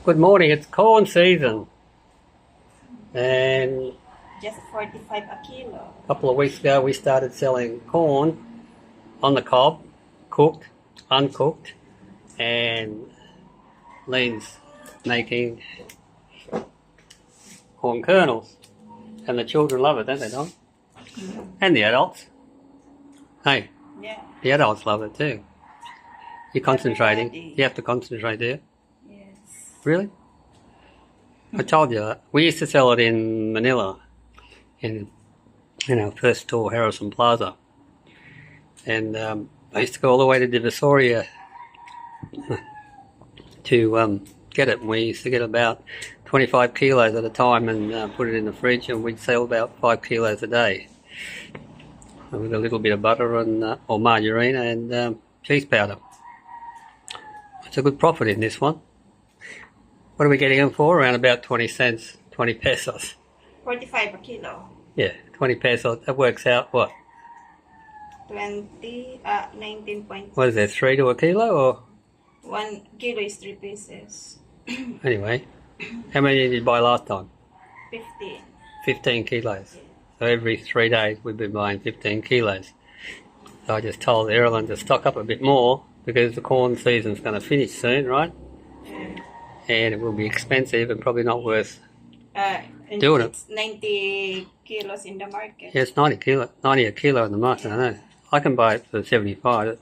Good morning. It's corn season, and Just 45 a kilo. a couple of weeks ago we started selling corn on the cob, cooked, uncooked, and Lean's making corn kernels, and the children love it, don't they, Don? And the adults. Hey, Yeah. the adults love it too. You're concentrating. Everybody. You have to concentrate there. Yes. Really? I told you that. We used to sell it in Manila, in our first store, Harrison Plaza. And I used to go all the way to Divisoria to get it. And we used to get about 25 kilos at a time and put it in the fridge, and we'd sell about 5 kilos a day with a little bit of butter and or margarine and cheese powder. It's a good profit in this one. What are we getting them for? Around about 20 cents, 20 pesos. 45 a kilo. Yeah, 20 pesos. That works out what? 19 point. What is that, 3 to a kilo or? 1 kilo is 3 pieces. Anyway, how many did you buy last time? 15. 15 kilos. So every 3 days we've been buying 15 kilos. So I just told Erilyn to stock up a bit more because the corn season's going to finish soon, right? And it will be expensive and probably not worth And doing it. it's 90 kilos in the market. Yeah, it's 90 a kilo in the market, I know. I can buy it for 75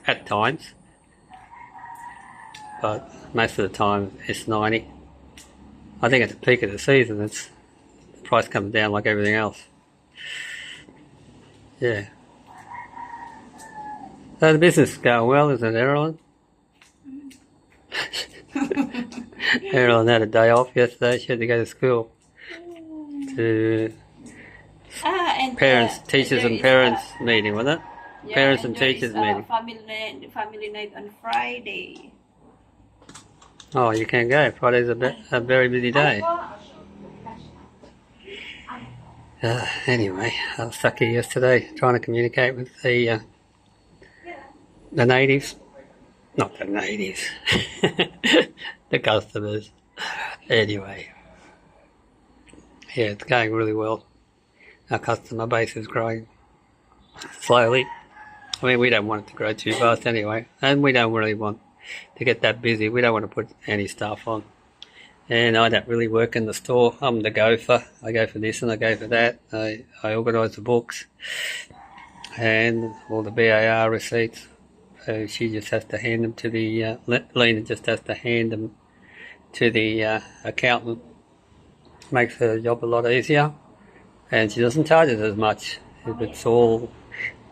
at times. But most of the time it's 90. I think at the peak of the season the price comes down like everything else. Yeah. So the business is going well, isn't it, Erilyn? Erilyn had a day off yesterday. She had to go to school. To And parents, teachers there and is parents meeting, wasn't it? yeah, Parents and there teachers is meeting. family night on Friday. Oh, you can't go. Friday's a very busy day. Anyway, I was stuck here yesterday trying to communicate with the natives. Not the natives. The customers. Anyway. Yeah, it's going really well. Our customer base is growing slowly. I mean, we don't want it to grow too fast anyway. And we don't really want to get that busy. We don't want to put any staff on. And I don't really work in the store. I'm the gopher. I go for this and I go for that. I organise the books and all the BAR receipts. So she just has to hand them to the, Lena just has to hand them to the accountant. Makes her job a lot easier. And she doesn't charge us as much if it's all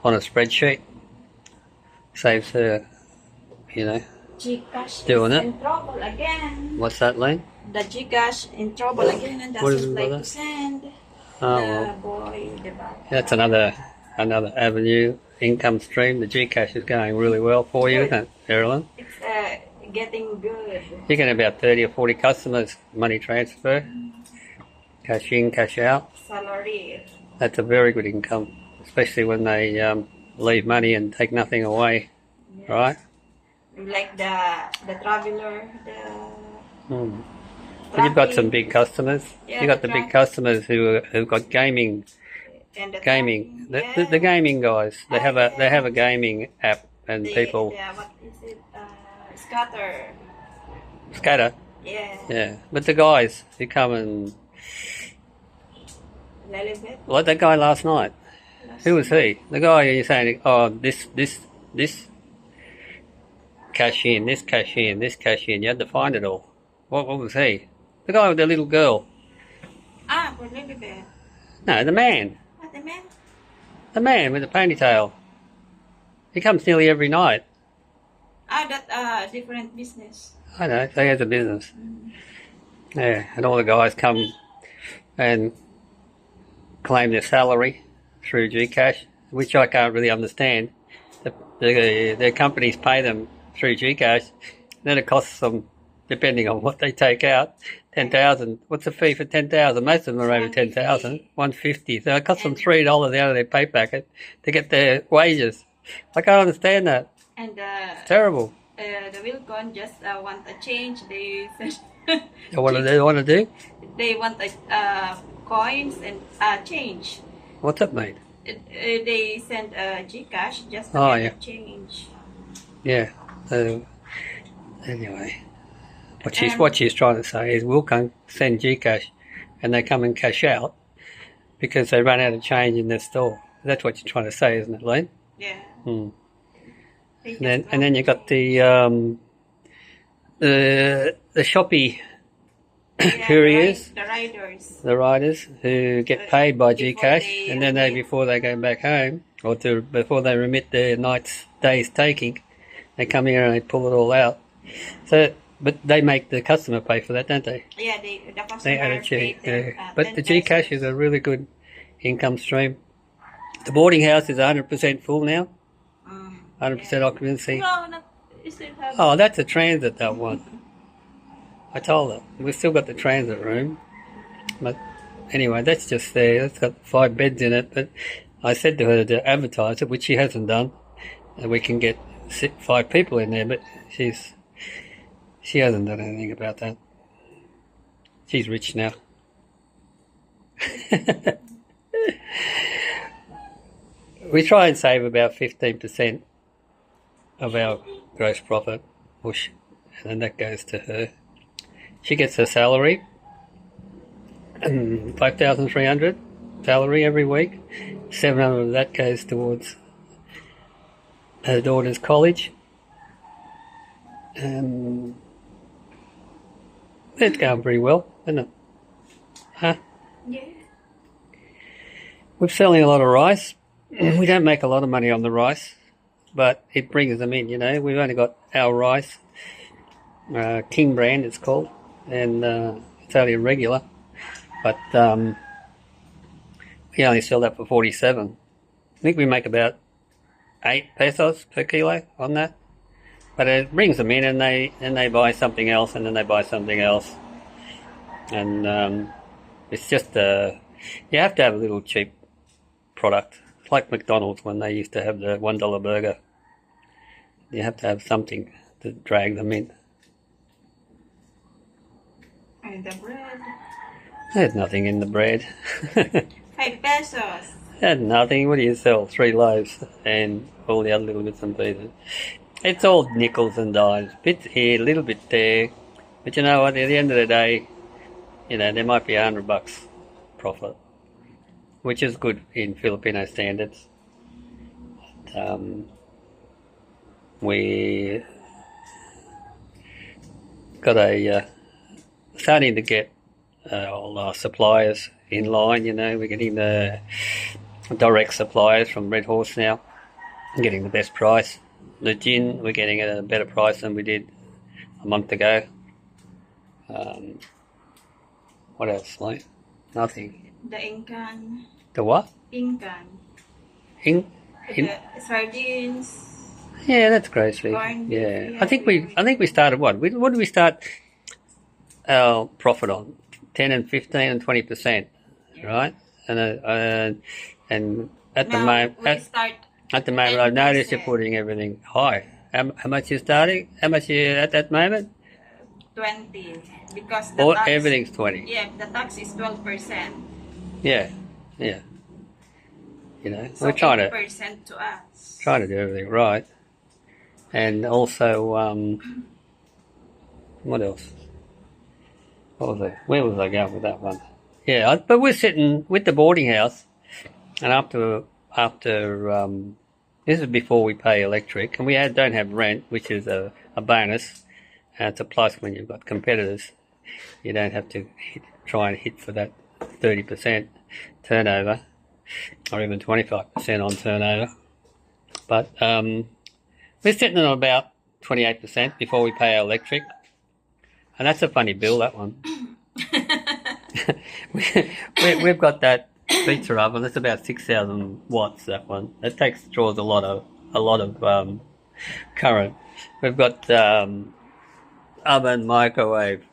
on a spreadsheet. Saves her, Gcash doing is it. in trouble again. What's that, Lane? The Gcash in trouble again and What is doesn't it, like brother? to send. Oh, The well. boy, diba? That's another avenue, income stream. The Gcash is going really well for you, isn't it, Erilyn? It's getting good. You get about 30 or 40 customers, money transfer, cash in, cash out. Salary. That's a very good income, especially when they leave money and take nothing away, right? Like the traveler, But you've got some big customers. Yeah, You've got the big customers who've got gaming. and The gaming guys. They have a gaming app, and people what is it? Scatter. scatter. Yeah. Yeah, but the guys who come and Lilibet. like that guy last night. Who was he? The guy you're saying, oh, this cash in, this cash in, this cash in. You had to find it all. What was he? The guy with the little girl. For Lilibet. No, the man. What the man? The man with the ponytail. He comes nearly every night. That different business. I know, so he has a business. Yeah, and all the guys come and claim their salary through Gcash, which I can't really understand. Their companies pay them through Gcash, then it costs them, depending on what they take out, 10,000. What's the fee for 10,000? Most of them are over 10,000, 150. So it costs them $3 out of their pay packet to get their wages. I can't understand that. And It's terrible. the Wilcon just want a change. They said What do they want to do? They want coins and change. What's that mean? They send GCash just to Oh, get yeah. the change. Yeah. So anyway, what she's trying to say is we'll come send GCash, and they come and cash out because they run out of change in their store. That's what you're trying to say, isn't it, Len? Yeah. Hmm. They And then you got the Shopee couriers, the riders who get paid by Before GCash, they and then before they go back home or before they remit their day's taking, they come here and they pull it all out. So, but they make the customer pay for that, don't they? Yeah, the They customer add a check. paid But the GCash is a really good income stream. The boarding house is 100% full now, 100% occupancy. No, not. You still have. Oh, that's a transit, that one. I told her. We've still got the transit room. But anyway, that's just there. It's got 5 beds in it. But I said to her to advertise it, which she hasn't done. And we can get 5 people in there, but she hasn't done anything about that. She's rich now. We try and save about 15% of our gross profit, and then that goes to her. She gets her salary, 5,300 salary every week. 700 of that goes towards her daughter's college. It's going pretty well, isn't it? Huh? Yeah. We're selling a lot of rice. We don't make a lot of money on the rice, but it brings them in, you know. We've only got our rice, King brand it's called, and it's only regular, but we only sell that for 47. I think we make about 8 pesos per kilo on that, but it brings them in, and they buy something else, and then they buy something else, and it's just you have to have a little cheap product. It's like McDonald's when they used to have the $1 burger. You have to have something to drag them in. And the bread. There's nothing in the bread. 5 pesos. There's nothing. What do you sell? 3 loaves and all the other little bits and pieces. It's all nickels and dimes. Bit here, a little bit there. But you know what? At the end of the day, you know, there might be $100 profit, which is good in Filipino standards. We got starting to get all our suppliers in line, you know. We're getting the direct suppliers from Red Horse now, getting the best price. The gin, we're getting a better price than we did a month ago. What else, like? Nothing. The Incan. The what? Incan. The sardines. Yeah, that's grocery. Corn, Yeah, yeah. I think we started what? What did we start our profit on? 10 and 15 and 20%, right? And at the moment, at the moment, I've noticed you're 10%. putting everything high. How much you starting? How much you at that moment? 20. Because the Or tax, everything's 20. Yeah, the tax is 12%. Yeah. You know, So we're trying to 8% to us. do everything right, and also what else? What was it? Where was I going with that one? Yeah, but we're sitting with the boarding house, and after this is before we pay electric, and we don't have rent, which is a bonus. And it's a plus when you've got competitors. You don't have to try and hit for that 30% turnover, or even 25% on turnover. But we're sitting on about 28% before we pay our electric. And that's a funny bill, that one. We've got that pizza oven. It's about 6,000 watts. That one. It draws a lot of current. We've got oven, microwave,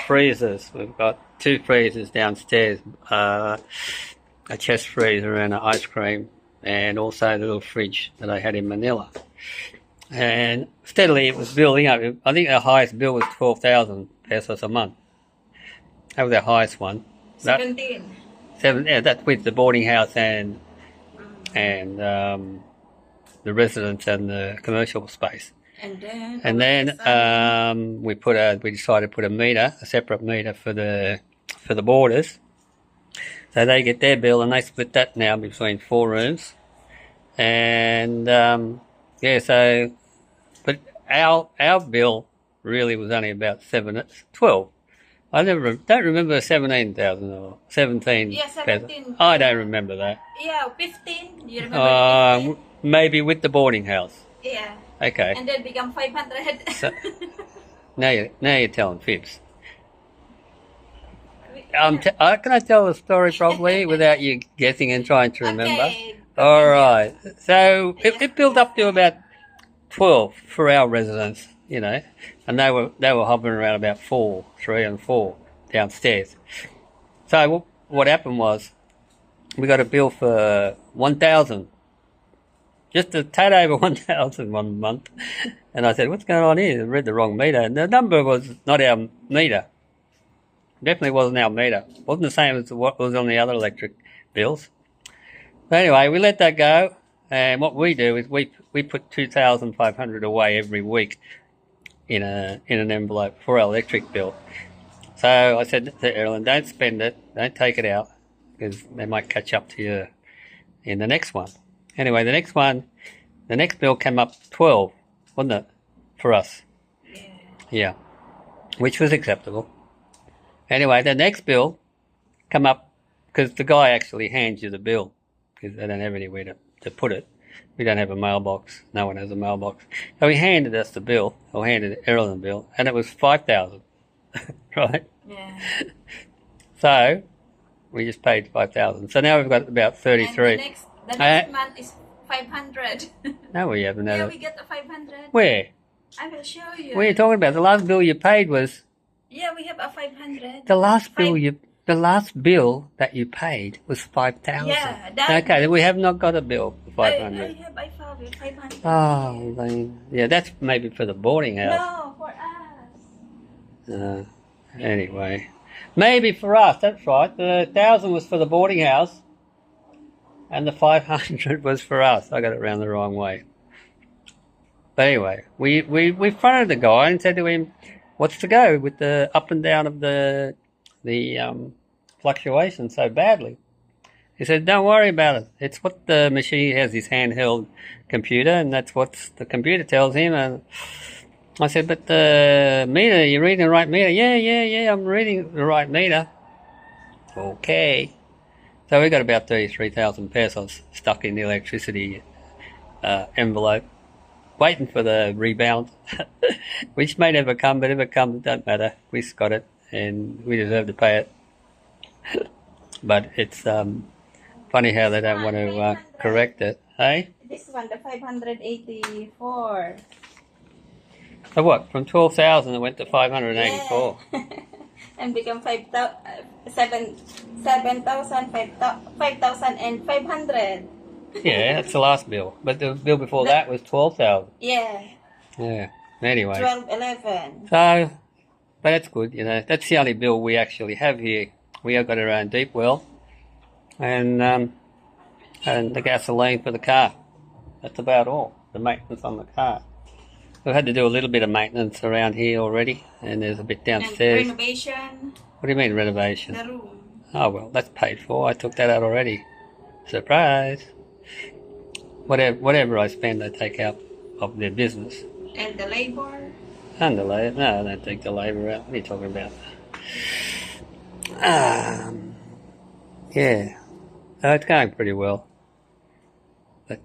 freezers. We've got 2 freezers downstairs, a chest freezer and an ice cream, and also a little fridge that I had in Manila. And steadily it was building up. I think our highest bill was $12,000 pesos a month. That was our highest one. 17. That's with the boarding house and the residence and the commercial space. And then we decided to put a separate meter for the boarders. So they get their bill, and they split that now between 4 rooms. And but our bill really was only about 12. I don't remember 17,000 or 17. Yeah, 17. I don't remember that. Yeah, 15. You remember 15? Maybe with the boarding house. Yeah. Okay. And then become 500. So, now you're telling fibs. Can I tell the story properly without you guessing and trying to remember? Okay. All right. So it built up to about 12 for our residents, and they were hovering around about 3 and 4 downstairs. So what happened was we got a bill for 1,000, just a tad over 1,000 one month, and I said, "What's going on here?" I read the wrong meter, and the number was not our meter. Definitely wasn't our meter. Wasn't the same as what was on the other electric bills. But anyway, we let that go, and what we do is we put 2,500 away every week in an envelope for our electric bill. So I said to Erin, "Don't spend it, don't take it out, because they might catch up to you in the next one." Anyway, the next bill came up 12, wasn't it, for us? Yeah, which was acceptable. Anyway, the next bill come up because the guy actually hands you the bill because they don't have anywhere to put it. We don't have a mailbox. No one has a mailbox. So he handed us the bill, or handed Errol the bill, and it was 5,000, right? Yeah. So we just paid 5,000. So now we've got about 33. And the next month is 500. No, we haven't. Yeah, we get the 500. Where? I will show you. What are you talking about? The last bill you paid was... Yeah, we have a 500. The last bill that you paid was 5,000. Yeah, okay. Then we have not got a bill for 500. I found it 500. Oh, yeah, that's maybe for the boarding house. No, for us. Anyway, maybe for us. That's right. The 1,000 was for the boarding house, and the 500 was for us. I got it around the wrong way. But anyway, we fronted the guy and said to him, "What's to go with the up and down of the fluctuation so badly?" He said, "Don't worry about it. It's what the machine has, his handheld computer, and that's what the computer tells him." And I said, "But the meter, you're reading the right meter?" Yeah, I'm reading the right meter. Okay. So we got about 33,000 pesos stuck in the electricity envelope, waiting for the rebound, which may never come, but if it comes, it don't matter. We just got it, and we deserve to pay it. But it's funny how they don't want to correct it, hey? This one, the 584. So what, from 12,000 it went to 584? Yeah. And become 5,500. Yeah, that's the last bill. But the bill before that was 12,000. Yeah. Yeah. Anyway. 12, 11. So, but that's good, That's the only bill we actually have here. We have got our own deep well, and the gasoline for the car. That's about all. The maintenance on the car. We've had to do a little bit of maintenance around here already, and there's a bit downstairs. And renovation. What do you mean renovation? The room. Oh well, that's paid for. I took that out already. Surprise. Whatever I spend, I take out of their business. And the labor. And the labor? No, I don't take the labor out. What are you talking about? Yeah. So it's going pretty well. But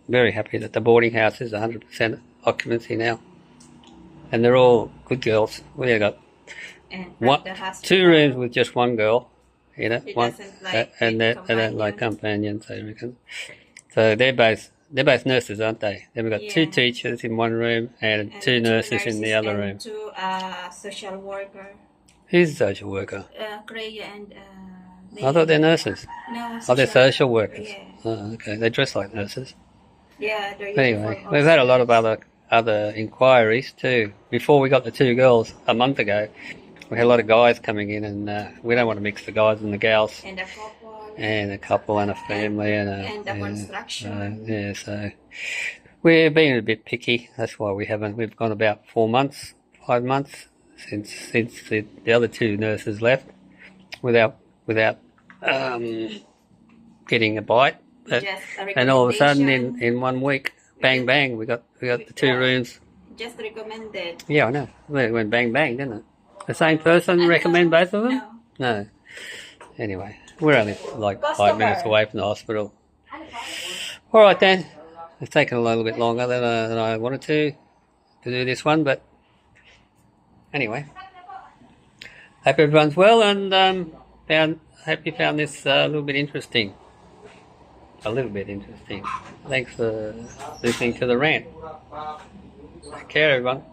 very happy that the boarding house is 100% occupancy now. And they're all good girls. We have got two rooms with just one girl in it. And they don't like companions, they reckon. So they're both nurses, aren't they? Then we've got two teachers in one room and two nurses in the other room. Two social worker. Who's a social worker? Freya and I thought they're nurses. No, they're social workers. Yeah. Oh, okay. They dress like nurses. Yeah, they're Anyway, we've had a lot of other other inquiries too. Before we got the 2 girls a month ago, we had a lot of guys coming in, and we don't want to mix the guys and the gals. And a couple. And a family And the construction. So we're being a bit picky. That's why we've gone about 5 months since the other 2 nurses left without getting a bite. Just a And all of a sudden recommendation. in 1 week, bang bang, we got the 2 rooms. Just recommended. Yeah, I know. Well, it went bang bang, didn't it? The same person recommend both of them? No. Anyway, we're only like 5 minutes away from the hospital. All right then. It's taken a little bit longer than I wanted to do this one, but anyway. Hope everyone's well, and hope you found this a little bit interesting. Thanks for listening to the rant. Take care, everyone.